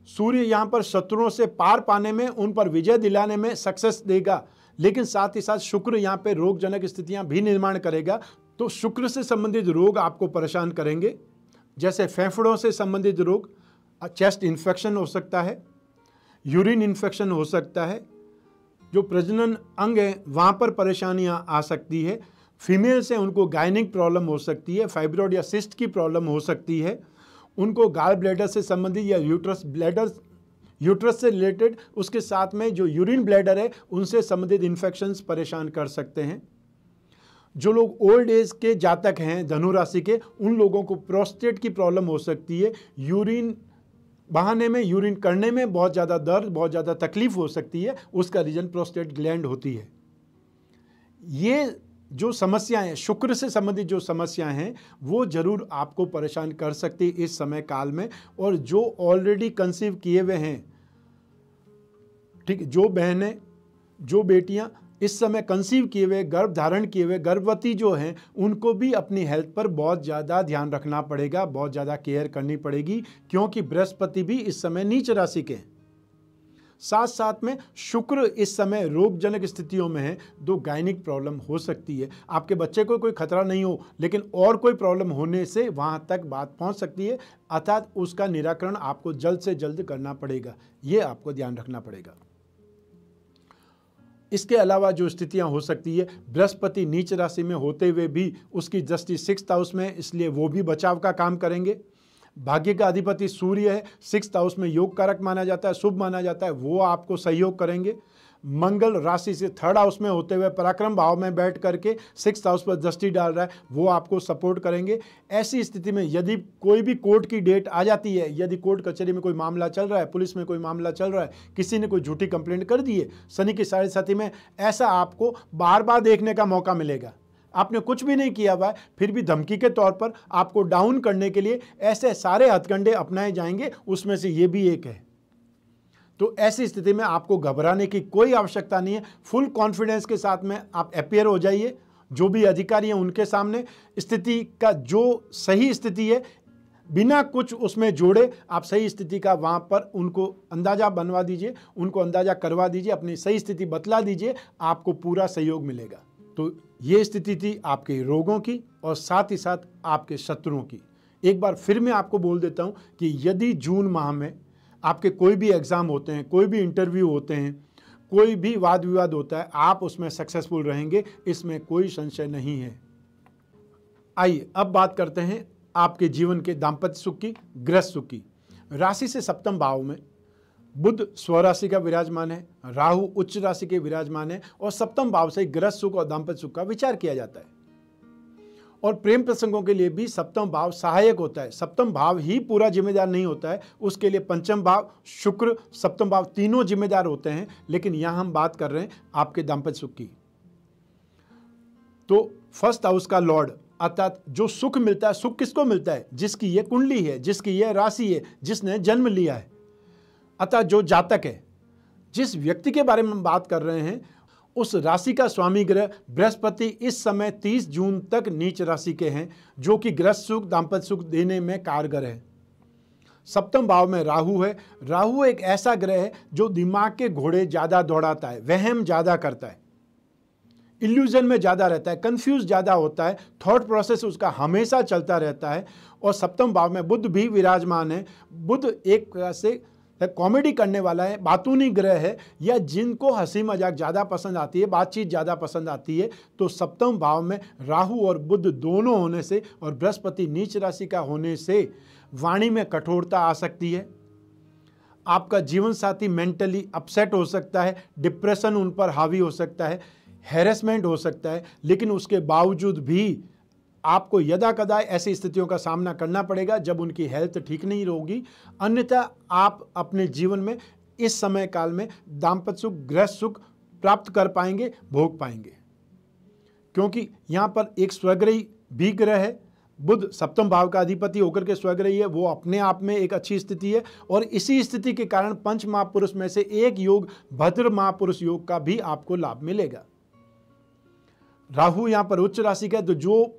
सूर्य यहां पर शत्रुओं से पार पाने में, उन पर विजय दिलाने में सक्सेस देगा। लेकिन साथ ही साथ शुक्र यहां पे रोगजनक स्थितियां भी निर्माण करेगा। तो शुक्र से संबंधित रोग आपको परेशान करेंगे, जैसे फेफड़ों से संबंधित रोग, चेस्ट इन्फेक्शन हो सकता है, यूरिन इन्फेक्शन हो सकता है, जो प्रजनन अंग है वहां पर परेशानियां आ सकती है। फीमेल से उनको गायनिक प्रॉब्लम हो सकती है, फाइब्रॉइड या सिस्ट की प्रॉब्लम हो सकती है। उनको गाल ब्लैडर से संबंधित या यूट्रस से रिलेटेड, उसके साथ में जो यूरिन ब्लैडर है उनसे संबंधित इन्फेक्शंस परेशान कर सकते हैं। जो लोग ओल्ड एज के जातक हैं धनु राशि के, उन लोगों को प्रोस्टेट की प्रॉब्लम हो सकती है। यूरिन बहाने में, यूरिन करने में बहुत ज़्यादा दर्द, बहुत ज़्यादा तकलीफ हो सकती है। उसका रीजन प्रोस्टेट ग्लैंड होती है। ये जो समस्याएं हैं, शुक्र से संबंधित जो समस्याएं हैं, वो जरूर आपको परेशान कर सकती है इस समय काल में। और जो ऑलरेडी कंसीव किए हुए हैं, ठीक, जो बहनें, जो बेटियां इस समय कंसीव किए हुए, गर्भ धारण किए हुए, गर्भवती जो हैं, उनको भी अपनी हेल्थ पर बहुत ज़्यादा ध्यान रखना पड़ेगा, बहुत ज़्यादा केयर करनी पड़ेगी, क्योंकि बृहस्पति भी इस समय नीच राशि के हैं। साथ साथ में शुक्र इस समय रोगजनक स्थितियों में है। दो गायनिक प्रॉब्लम हो सकती है। आपके बच्चे को कोई खतरा नहीं हो, लेकिन और कोई प्रॉब्लम होने से वहां तक बात पहुंच सकती है, अर्थात उसका निराकरण आपको जल्द से जल्द करना पड़ेगा। ये आपको ध्यान रखना पड़ेगा। इसके अलावा जो स्थितियां हो सकती है, बृहस्पति नीच राशि में होते हुए भी उसकी दृष्टि 6th हाउस में है, इसलिए वो भी बचाव का काम करेंगे। भाग्य का अधिपति सूर्य है, 6th हाउस में योग कारक माना जाता है, शुभ माना जाता है, वो आपको सहयोग करेंगे। मंगल राशि से 3rd हाउस में होते हुए पराक्रम भाव में बैठ करके 6th हाउस पर दृष्टि डाल रहा है, वो आपको सपोर्ट करेंगे। ऐसी स्थिति में यदि कोई भी कोर्ट की डेट आ जाती है, यदि कोर्ट कचहरी में कोई मामला चल रहा है, पुलिस में कोई मामला चल रहा है, किसी ने कोई झूठी कंप्लेंट कर दी है, शनि की साढ़े साथी में, ऐसा आपको बार बार देखने का मौका मिलेगा। आपने कुछ भी नहीं किया हुआ है, फिर भी धमकी के तौर पर आपको डाउन करने के लिए ऐसे सारे हथकंडे अपनाए जाएंगे, उसमें से ये भी एक है। तो ऐसी स्थिति में आपको घबराने की कोई आवश्यकता नहीं है। फुल कॉन्फिडेंस के साथ में आप अपियर हो जाइए, जो भी अधिकारी हैं उनके सामने स्थिति का जो सही स्थिति है, बिना कुछ उसमें जोड़े आप सही स्थिति का वहाँ पर उनको अंदाज़ा बनवा दीजिए, उनको अंदाज़ा करवा दीजिए, अपनी सही स्थिति बतला दीजिए, आपको पूरा सहयोग मिलेगा। तो ये स्थिति थी आपके रोगों की और साथ ही साथ आपके शत्रुओं की। एक बार फिर मैं आपको बोल देता हूँ कि यदि जून माह में आपके कोई भी एग्ज़ाम होते हैं, कोई भी इंटरव्यू होते हैं, कोई भी वाद विवाद होता है, आप उसमें सक्सेसफुल रहेंगे, इसमें कोई संशय नहीं है। आइए अब बात करते हैं आपके जीवन के दाम्पत्य सुख की, गृहस्थ सुख की। राशि से सप्तम भाव में बुध स्वराशि का विराजमान है, राहु उच्च राशि के विराजमान है और सप्तम भाव से गृहस्थ सुख और दाम्पत्य सुख का विचार किया जाता है। और प्रेम प्रसंगों के लिए भी सप्तम भाव सहायक होता है। सप्तम भाव ही पूरा जिम्मेदार नहीं होता है, उसके लिए पंचम भाव, शुक्र, सप्तम भाव तीनों जिम्मेदार होते हैं। लेकिन यहां हम बात कर रहे हैं आपके दाम्पत्य सुख की। तो फर्स्ट हाउस का लॉर्ड अर्थात जो सुख मिलता है, सुख किसको मिलता है? जिसकी यह कुंडली है, जिसकी यह राशि है, जिसने जन्म लिया है, अर्थात जो जातक है। जिस व्यक्ति के बारे में हम बात कर रहे हैं, उस राशि का स्वामी ग्रह बृहस्पति इस समय 30 जून तक नीच राशि के हैं, जो कि गृहस्थ सुख, दाम्पत्य सुख देने में कारगर है। सप्तम भाव में राहु है। राहु एक ऐसा ग्रह है जो दिमाग के घोड़े ज्यादा दौड़ाता है, वहम ज्यादा करता है, इल्यूजन में ज्यादा रहता है, कंफ्यूज ज्यादा होता है, थॉट प्रोसेस उसका हमेशा चलता रहता है। और सप्तम भाव में बुध भी विराजमान है। बुध एक तरह से कॉमेडी करने वाला है, बातूनी ग्रह है, या जिनको हंसी मजाक ज़्यादा पसंद आती है, बातचीत ज़्यादा पसंद आती है। तो सप्तम भाव में राहु और बुध दोनों होने से और बृहस्पति नीच राशि का होने से वाणी में कठोरता आ सकती है। आपका जीवन साथी मेंटली अपसेट हो सकता है, डिप्रेशन उन पर हावी हो सकता है, हैरेसमेंट हो सकता है। लेकिन उसके बावजूद भी आपको यदा कदा ऐसी स्थितियों का सामना करना पड़ेगा जब उनकी हेल्थ ठीक नहीं होगी। अन्यथा आप अपने जीवन में इस समय काल में दाम्पत्य सुख, गृहस्थ सुख प्राप्त कर पाएंगे, भोग पाएंगे। क्योंकि यहाँ पर एक स्वग्रही भी ग्रह है। बुध सप्तम भाव का अधिपति होकर के स्वग्रही है, वो अपने आप में एक अच्छी स्थिति है। और इसी स्थिति के कारण पंच महापुरुष में से एक योग, भद्र महापुरुष योग का भी आपको लाभ मिलेगा। राहु यहाँ पर उच्च राशि का है, तो जो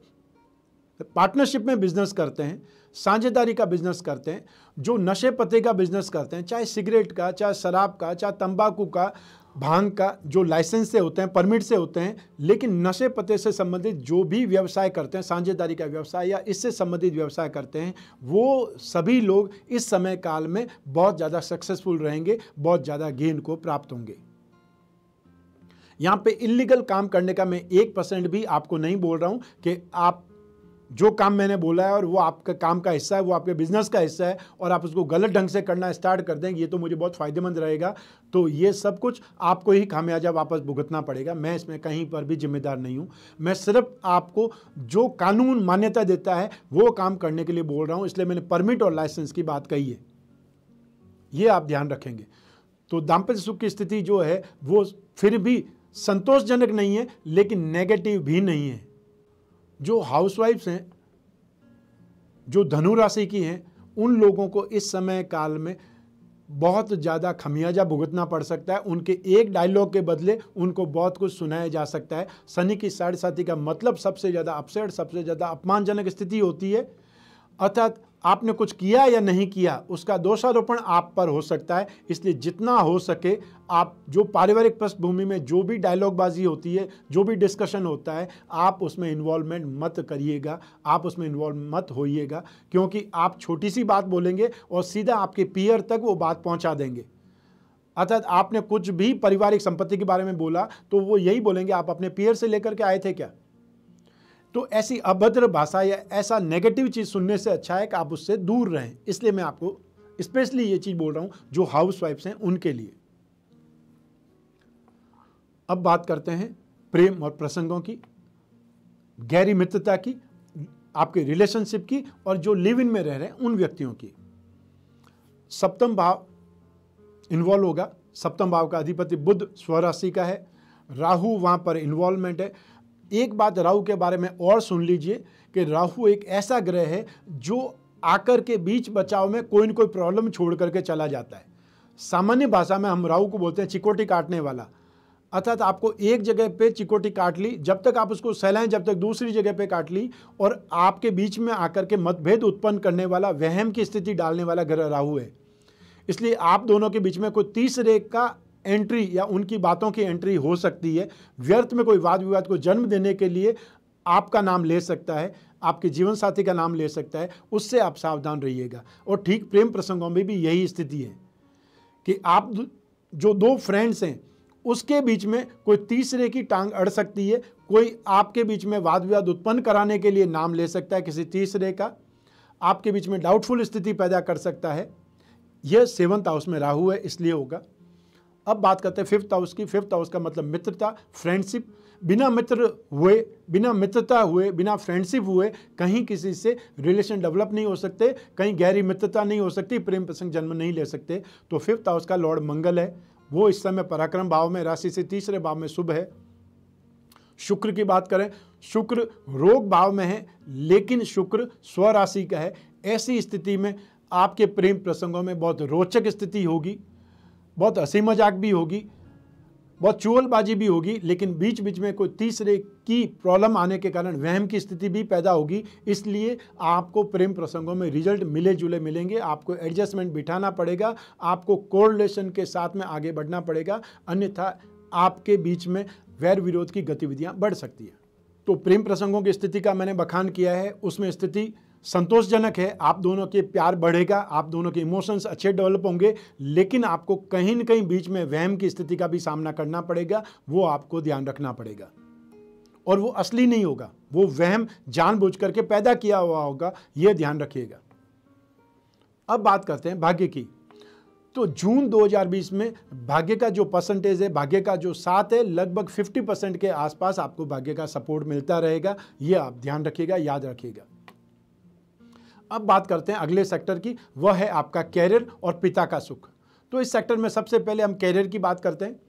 पार्टनरशिप में बिजनेस करते हैं, साझेदारी का बिजनेस करते हैं, जो नशे पते का बिजनेस करते हैं, चाहे सिगरेट का, चाहे शराब का, चाहे तंबाकू का, भांग का, जो लाइसेंस से होते हैं, परमिट से होते हैं, लेकिन नशे पते से संबंधित जो भी व्यवसाय करते हैं, साझेदारी का व्यवसाय या इससे संबंधित व्यवसाय करते हैं, वो सभी लोग इस समय काल में बहुत ज़्यादा सक्सेसफुल रहेंगे, बहुत ज़्यादा गेन को प्राप्त होंगे। यहाँ पे इलीगल काम करने का मैं 1% भी आपको नहीं बोल रहा हूँ कि आप जो काम मैंने बोला है और वो आपका काम का हिस्सा है, वो आपके बिजनेस का हिस्सा है और आप उसको गलत ढंग से करना स्टार्ट कर देंगे, ये तो मुझे बहुत फ़ायदेमंद रहेगा। तो ये सब कुछ आपको ही खामियाजा वापस भुगतना पड़ेगा। मैं इसमें कहीं पर भी जिम्मेदार नहीं हूँ। मैं सिर्फ आपको जो कानून मान्यता देता है वो काम करने के लिए बोल रहा हूँ, इसलिए मैंने परमिट और लाइसेंस की बात कही है। ये आप ध्यान रखेंगे। तो दाम्पत्य सुख की स्थिति जो है वो फिर भी संतोषजनक नहीं है, लेकिन नेगेटिव भी नहीं है। जो हाउसवाइफ्स हैं, जो धनु राशि की हैं, उन लोगों को इस समय काल में बहुत ज़्यादा खमियाजा भुगतना पड़ सकता है। उनके एक डायलॉग के बदले उनको बहुत कुछ सुनाया जा सकता है। शनि की साढ़े साथी का मतलब सबसे ज़्यादा अपसेट, सबसे ज़्यादा अपमानजनक स्थिति होती है। अर्थात आपने कुछ किया या नहीं किया, उसका दोषारोपण आप पर हो सकता है। इसलिए जितना हो सके आप जो पारिवारिक पृष्ठभूमि में जो भी डायलॉगबाजी होती है, जो भी डिस्कशन होता है, आप उसमें इन्वॉल्वमेंट मत करिएगा, आप उसमें इन्वॉल्व मत होइएगा। क्योंकि आप छोटी सी बात बोलेंगे और सीधा आपके पीयर तक वो बात पहुंचा देंगे। अर्थात आपने कुछ भी पारिवारिक संपत्ति के बारे में बोला तो वो यही बोलेंगे, आप अपने पीयर से लेकर के आए थे क्या? तो ऐसी अभद्र भाषा या ऐसा नेगेटिव चीज़ सुनने से अच्छा है कि आप उससे दूर रहें। इसलिए मैं आपको स्पेशली ये चीज़ बोल रहा हूं जो हाउसवाइफ्स हैं उनके लिए। अब बात करते हैं प्रेम और प्रसंगों की, गहरी मित्रता की, आपके रिलेशनशिप की और जो लिव इन में रह रहे हैं उन व्यक्तियों की। सप्तम भाव इन्वॉल्व होगा। सप्तम भाव का अधिपति बुध स्वराशि का है, राहु वहां पर इन्वॉल्वमेंट है। एक बात राहु के बारे में और सुन लीजिए कि राहु एक ऐसा ग्रह है जो आकर के बीच बचाव में कोई न कोई प्रॉब्लम छोड़ करके चला जाता है। सामान्य भाषा में हम राहु को बोलते हैं चिकोटी काटने वाला। अर्थात आपको एक जगह पे चिकोटी काट ली, जब तक आप उसको सहलाएं, जब तक दूसरी जगह पे काट ली, और आपके बीच में आकर के मतभेद उत्पन्न करने वाला, वहम की स्थिति डालने वाला ग्रह राहु है। इसलिए आप दोनों के बीच में कोई तीसरे का एंट्री या उनकी बातों की एंट्री हो सकती है। व्यर्थ में कोई वाद विवाद को जन्म देने के लिए आपका नाम ले सकता है, आपके जीवन साथी का नाम ले सकता है। उससे आप सावधान रहिएगा। और ठीक प्रेम प्रसंगों में भी यही स्थिति है। कि आप जो दो फ्रेंड्स हैं उसके बीच में कोई तीसरे की टांग अड़ सकती है, कोई आपके बीच में वाद विवाद उत्पन्न कराने के लिए नाम ले सकता है किसी तीसरे का, आपके बीच में डाउटफुल स्थिति पैदा कर सकता है। यह 7th हाउस में राहु है, इसलिए होगा। अब बात करते हैं 5th हाउस की। 5th हाउस का मतलब मित्रता, फ्रेंडशिप। बिना मित्र हुए, बिना मित्रता हुए, बिना फ्रेंडशिप हुए कहीं किसी से रिलेशन डेवलप नहीं हो सकते, कहीं गहरी मित्रता नहीं हो सकती, प्रेम प्रसंग जन्म नहीं ले सकते। तो 5th हाउस का लॉर्ड मंगल है, वो इस समय पराक्रम भाव में, राशि से तीसरे भाव में शुभ है। शुक्र की बात करें, शुक्र रोग भाव में है, लेकिन शुक्र स्वराशि का है। ऐसी स्थिति में आपके प्रेम प्रसंगों में बहुत रोचक स्थिति होगी, बहुत हंसी मजाक भी होगी, बहुत चुगलबाजी भी होगी, लेकिन बीच बीच में कोई तीसरे की प्रॉब्लम आने के कारण वहम की स्थिति भी पैदा होगी। इसलिए आपको प्रेम प्रसंगों में रिजल्ट मिले जुले मिलेंगे। आपको एडजस्टमेंट बिठाना पड़ेगा, आपको कोरिलेशन के साथ में आगे बढ़ना पड़ेगा, अन्यथा आपके बीच में वैर विरोध की गतिविधियां बढ़ सकती है। तो प्रेम प्रसंगों की स्थिति का मैंने बखान किया है, उसमें स्थिति संतोषजनक है। आप दोनों के प्यार बढ़ेगा, आप दोनों के इमोशंस अच्छे डेवलप होंगे, लेकिन आपको कहीं न कहीं बीच में वहम की स्थिति का भी सामना करना पड़ेगा। वो आपको ध्यान रखना पड़ेगा, और वो असली नहीं होगा, वो वहम जानबूझ करके पैदा किया हुआ होगा, यह ध्यान रखिएगा। अब बात करते हैं भाग्य की। तो जून 2020 में भाग्य का जो परसेंटेज है, भाग्य का जो साथ है, लगभग 50% के आसपास आपको भाग्य का सपोर्ट मिलता रहेगा। यह आप ध्यान रखिएगा, याद रखिएगा। अब बात करते हैं अगले सेक्टर की, वह है आपका कैरियर और पिता का सुख। तो इस सेक्टर में सबसे पहले हम कैरियर की बात करते हैं।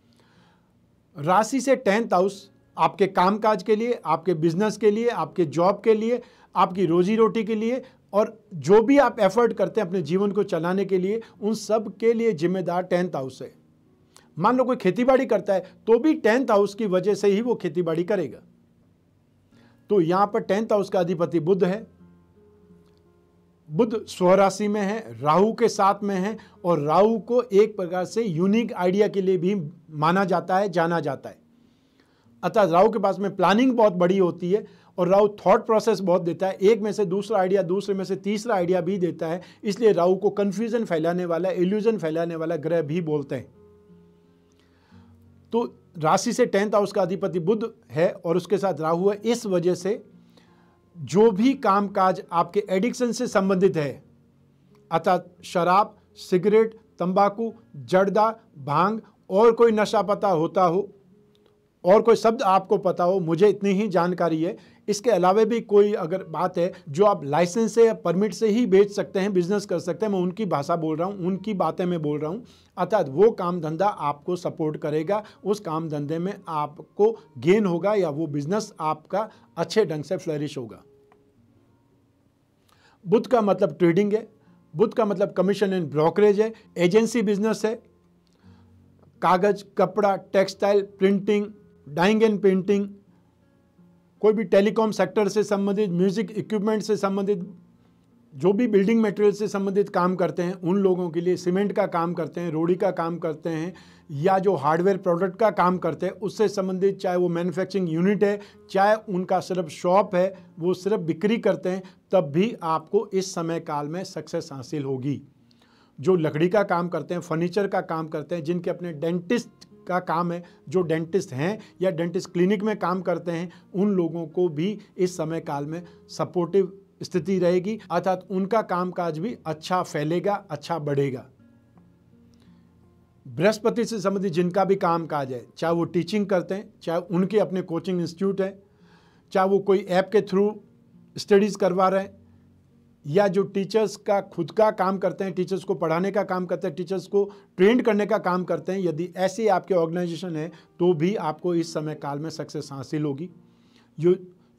राशि से 10th हाउस आपके कामकाज के लिए, आपके बिजनेस के लिए, आपके जॉब के लिए, आपकी रोजी रोटी के लिए, और जो भी आप एफर्ट करते हैं अपने जीवन को चलाने के लिए, उन सब के लिए जिम्मेदार 10th हाउस है। मान लो कोई खेतीबाड़ी करता है तो भी 10th हाउस की वजह से ही वो खेतीबाड़ी करेगा। तो यहां पर 10th हाउस का अधिपति बुध है। बुध स्वराशि में है, राहु के साथ में है, और राहु को एक प्रकार से यूनिक आइडिया के लिए भी माना जाता है, जाना जाता है। अतः राहु के पास में प्लानिंग बहुत बड़ी होती है, और राहु थॉट प्रोसेस बहुत देता है। एक में से दूसरा आइडिया, दूसरे में से तीसरा आइडिया भी देता है। इसलिए राहु को कंफ्यूजन फैलाने वाला, इल्यूजन फैलाने वाला ग्रह भी बोलते हैं। तो राशि से 10th हाउस का अधिपति बुध है और उसके साथ राहु है। इस वजह से जो भी कामकाज आपके एडिक्शन से संबंधित है, अर्थात शराब, सिगरेट, तंबाकू, जर्दा, भांग, और कोई नशा पता होता हो, और कोई शब्द आपको पता हो, मुझे इतनी ही जानकारी है। इसके अलावा भी कोई अगर बात है जो आप लाइसेंस से या परमिट से ही बेच सकते हैं, बिजनेस कर सकते हैं, मैं उनकी भाषा बोल रहा हूँ, उनकी बातें मैं बोल रहा हूँ। अर्थात वो काम धंधा आपको सपोर्ट करेगा, उस काम धंधे में आपको गेन होगा, या वो बिजनेस आपका अच्छे ढंग से फ्लरिश होगा। बुध का मतलब ट्रेडिंग है, बुध का मतलब कमीशन एंड ब्रोकरेज है, एजेंसी बिजनेस है, कागज, कपड़ा, textile, printing, dyeing and painting, कोई भी टेलीकॉम सेक्टर से संबंधित, म्यूजिक इक्विपमेंट से संबंधित, जो भी बिल्डिंग मटेरियल से संबंधित काम करते हैं उन लोगों के लिए, सीमेंट का काम करते हैं, रोड़ी का काम करते हैं, या जो हार्डवेयर प्रोडक्ट का काम करते हैं उससे संबंधित, चाहे वो मैन्युफैक्चरिंग यूनिट है, चाहे उनका सिर्फ शॉप है, वो सिर्फ बिक्री करते हैं, तब भी आपको इस समय काल में सक्सेस हासिल होगी। जो लकड़ी का काम करते हैं, फर्नीचर का काम करते हैं, जिनके अपने डेंटिस्ट का काम है, जो डेंटिस्ट हैं या डेंटिस्ट क्लिनिक में काम करते हैं, उन लोगों को भी इस समय काल में सपोर्टिव स्थिति रहेगी, अर्थात उनका कामकाज भी अच्छा फैलेगा, अच्छा बढ़ेगा। बृहस्पति से संबंधित जिनका भी कामकाज है, चाहे वो टीचिंग करते हैं, चाहे उनके अपने कोचिंग इंस्टीट्यूट है, चाहे वो कोई ऐप के थ्रू स्टडीज़ करवा रहे हैं, या जो टीचर्स का खुद का काम करते हैं, टीचर्स को पढ़ाने का काम करते हैं, टीचर्स को ट्रेंड करने का काम करते हैं, यदि ऐसी आपके ऑर्गेनाइजेशन है तो भी आपको इस समय काल में सक्सेस हासिल होगी।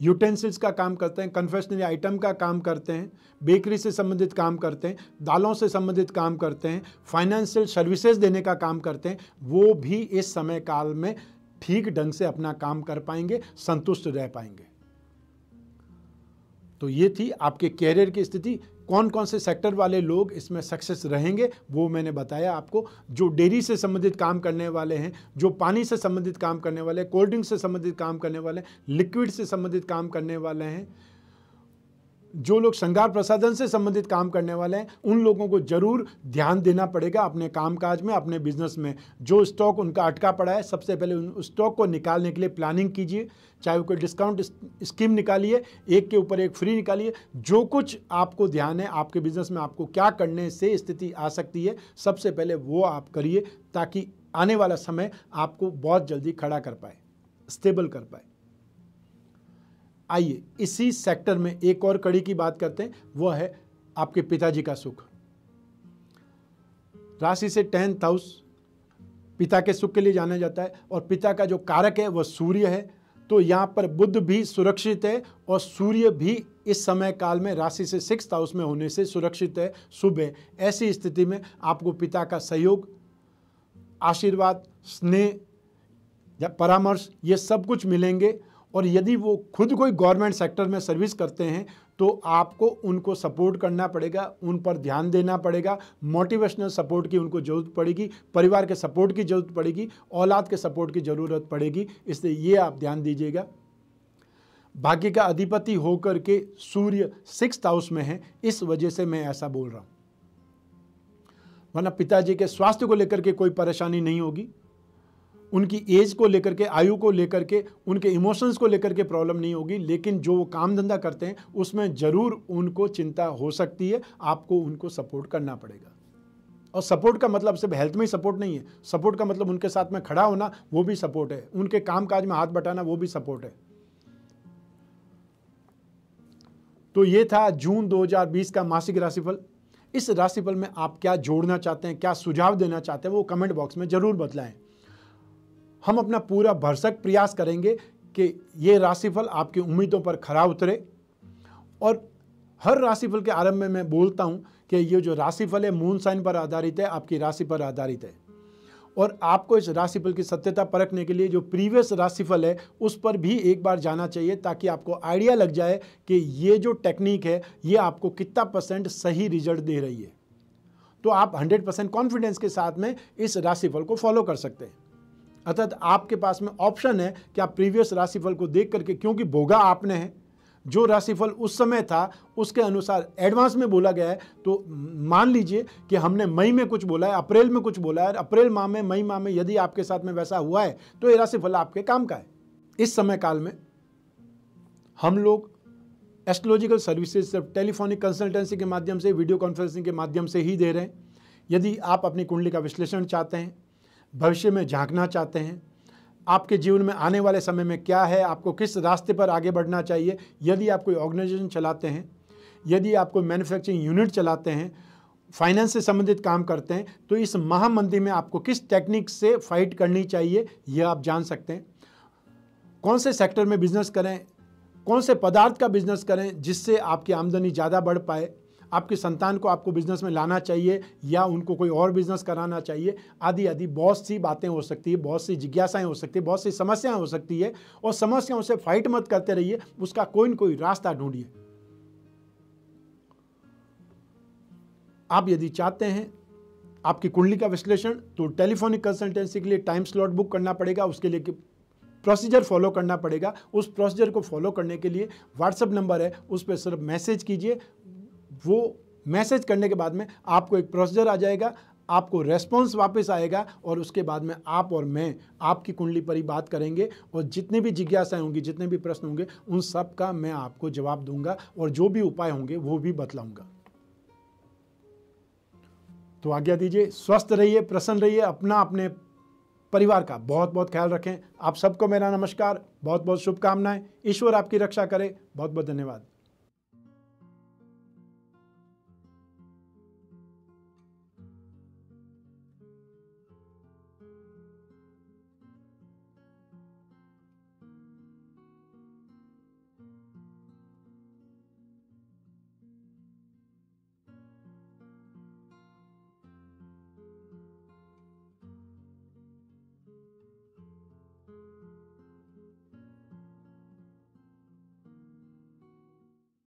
यूटेंसिल्स का काम करते हैं, कन्फेक्शनरी आइटम का काम करते हैं, बेकरी से संबंधित काम करते हैं, दालों से संबंधित काम करते हैं, फाइनेंशियल सर्विसेज देने का काम करते हैं, वो भी इस समय काल में ठीक ढंग से अपना काम कर पाएंगे, संतुष्ट रह पाएंगे। तो ये थी आपके कैरियर की स्थिति। कौन कौन से सेक्टर वाले लोग इसमें सक्सेस रहेंगे वो मैंने बताया आपको। जो डेयरी से संबंधित काम करने वाले हैं, जो पानी से संबंधित काम करने वाले हैं, कोल्ड ड्रिंक से संबंधित काम करने वाले हैं, लिक्विड से संबंधित काम करने वाले हैं, जो लोग श्रृंगार प्रसाधन से संबंधित काम करने वाले हैं उन लोगों को जरूर ध्यान देना पड़ेगा अपने कामकाज में, अपने बिजनेस में। जो स्टॉक उनका अटका पड़ा है, सबसे पहले उस स्टॉक को निकालने के लिए प्लानिंग कीजिए। चाहे वो कोई डिस्काउंट स्कीम निकालिए, एक के ऊपर एक फ्री निकालिए। जो कुछ आपको ध्यान है आपके बिजनेस में आपको क्या करने से स्थिति आ सकती है, सबसे पहले वो आप करिए, ताकि आने वाला समय आपको बहुत जल्दी खड़ा कर पाए, स्टेबल कर पाए। आइए इसी सेक्टर में एक और कड़ी की बात करते हैं, वह है आपके पिताजी का सुख। राशि से 10th हाउस पिता के सुख के लिए जाना जाता है और पिता का जो कारक है वह सूर्य है। तो यहाँ पर बुध भी सुरक्षित है और सूर्य भी इस समय काल में राशि से 6th हाउस में होने से सुरक्षित है, शुभ है। ऐसी स्थिति में आपको पिता का सहयोग, आशीर्वाद, स्नेह या परामर्श ये सब कुछ मिलेंगे। और यदि वो खुद कोई गवर्नमेंट सेक्टर में सर्विस करते हैं तो आपको उनको सपोर्ट करना पड़ेगा, उन पर ध्यान देना पड़ेगा, मोटिवेशनल सपोर्ट की उनको ज़रूरत पड़ेगी, परिवार के सपोर्ट की ज़रूरत पड़ेगी, औलाद के सपोर्ट की ज़रूरत पड़ेगी। इसलिए ये आप ध्यान दीजिएगा। भाग्य का अधिपति होकर के सूर्य 6th हाउस में है, इस वजह से मैं ऐसा बोल रहा हूँ। वरना पिताजी के स्वास्थ्य को लेकर के कोई परेशानी नहीं होगी, उनकी एज को लेकर के, आयु को लेकर के, उनके इमोशंस को लेकर के प्रॉब्लम नहीं होगी। लेकिन जो वो काम धंधा करते हैं उसमें ज़रूर उनको चिंता हो सकती है, आपको उनको सपोर्ट करना पड़ेगा। और सपोर्ट का मतलब सिर्फ हेल्थ में ही सपोर्ट नहीं है, सपोर्ट का मतलब उनके साथ में खड़ा होना वो भी सपोर्ट है, उनके काम काज में हाथ बटाना वो भी सपोर्ट है। तो ये था जून 2020 का मासिक राशिफल। इस राशिफल में आप क्या जोड़ना चाहते हैं, क्या सुझाव देना चाहते हैं, वो कमेंट बॉक्स में ज़रूर बतलाएं। हम अपना पूरा भरसक प्रयास करेंगे कि ये राशिफल आपकी उम्मीदों पर खरा उतरे। और हर राशिफल के आरंभ में मैं बोलता हूँ कि ये जो राशिफल है मून साइन पर आधारित है, आपकी राशि पर आधारित है। और आपको इस राशिफल की सत्यता परखने के लिए जो प्रीवियस राशिफल है उस पर भी एक बार जाना चाहिए, ताकि आपको आइडिया लग जाए कि ये जो टेक्निक है ये आपको कितना % सही रिजल्ट दे रही है। तो आप 100% कॉन्फिडेंस के साथ में इस राशिफल को फॉलो कर सकते हैं। अर्थात आपके पास में ऑप्शन है कि आप प्रीवियस राशिफल को देख करके, क्योंकि भोगा आपने है, जो राशिफल उस समय था उसके अनुसार एडवांस में बोला गया है। तो मान लीजिए कि हमने मई में कुछ बोला है, अप्रैल में कुछ बोला है, अप्रैल माह में, मई माह में यदि आपके साथ में वैसा हुआ है तो ये राशिफल आपके काम का है। इस समय काल में हम लोग एस्ट्रोलॉजिकल सर्विसेज सिर्फ टेलीफोनिक कंसल्टेंसी के माध्यम से, वीडियो कॉन्फ्रेंसिंग के माध्यम से ही दे रहे हैं। यदि आप अपनी कुंडली का विश्लेषण चाहते हैं, भविष्य में झांकना चाहते हैं, आपके जीवन में आने वाले समय में क्या है, आपको किस रास्ते पर आगे बढ़ना चाहिए, यदि आप कोई ऑर्गेनाइजेशन चलाते हैं, यदि आप कोई मैन्युफैक्चरिंग यूनिट चलाते हैं, फाइनेंस से संबंधित काम करते हैं, तो इस महामंदी में आपको किस टेक्निक से फाइट करनी चाहिए यह आप जान सकते हैं। कौन से सेक्टर में बिजनेस करें, कौन से पदार्थ का बिजनेस करें जिससे आपकी आमदनी ज़्यादा बढ़ पाए, आपकी संतान को आपको बिजनेस में लाना चाहिए या उनको कोई और बिजनेस कराना चाहिए, आदि आदि बहुत सी बातें हो सकती है, बहुत सी जिज्ञासाएं हो सकती है, बहुत सी समस्याएं हो सकती है। और समस्याओं से फाइट मत करते रहिए, उसका कोई न कोई रास्ता ढूंढिए। आप यदि चाहते हैं आपकी कुंडली का विश्लेषण, तो टेलीफोनिक कंसल्टेंसी के लिए टाइम स्लॉट बुक करना पड़ेगा, उसके लिए प्रोसीजर फॉलो करना पड़ेगा। उस प्रोसीजर को फॉलो करने के लिए व्हाट्सएप नंबर है, उस पर सिर्फ मैसेज कीजिए। वो मैसेज करने के बाद में आपको एक प्रोसीजर आ जाएगा, आपको रेस्पॉन्स वापस आएगा और उसके बाद में आप और मैं आपकी कुंडली पर ही बात करेंगे और जितने भी जिज्ञासाएं होंगी, जितने भी प्रश्न होंगे, उन सब का मैं आपको जवाब दूंगा और जो भी उपाय होंगे वो भी बतलाऊंगा। तो आज्ञा दीजिए, स्वस्थ रहिए, प्रसन्न रहिए, अपना अपने परिवार का बहुत बहुत ख्याल रखें। आप सबको मेरा नमस्कार, बहुत बहुत शुभकामनाएं। ईश्वर आपकी रक्षा करे। बहुत बहुत धन्यवाद।